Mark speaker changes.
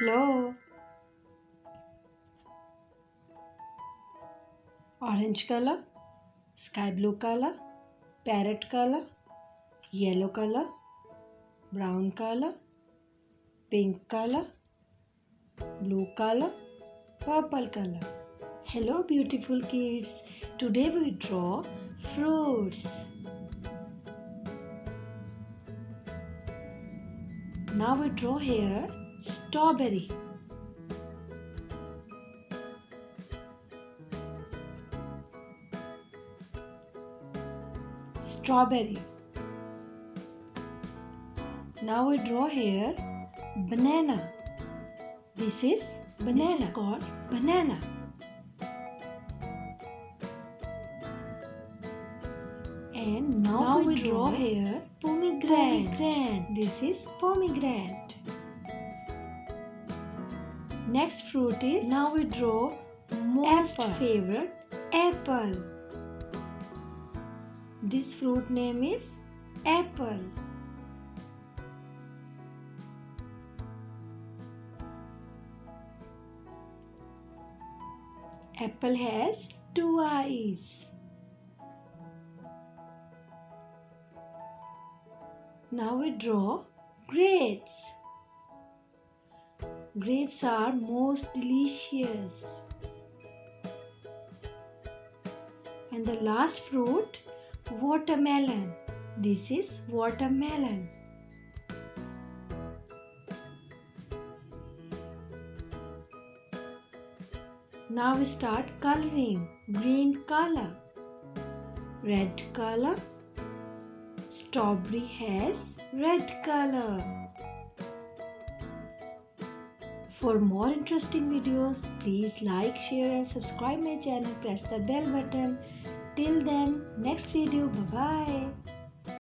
Speaker 1: Hello. Orange color, sky blue color, parrot color, yellow color, brown color, pink color, blue color, purple color. Hello beautiful kids. Today we draw fruits. Now we draw here strawberry. Strawberry. Now we draw here banana. This is banana. This is called banana. And now we draw here pomegranate. This is pomegranate. Next fruit is, now we draw most favorite apple. This fruit name is apple. Apple has two eyes. Now we draw grapes. Grapes are most delicious. And the last fruit, watermelon. This is watermelon. Now we start coloring. Green color, red color. Strawberry has red color. For more interesting videos, please like, share and subscribe my channel. Press the bell button. Till then, next video. Bye-bye.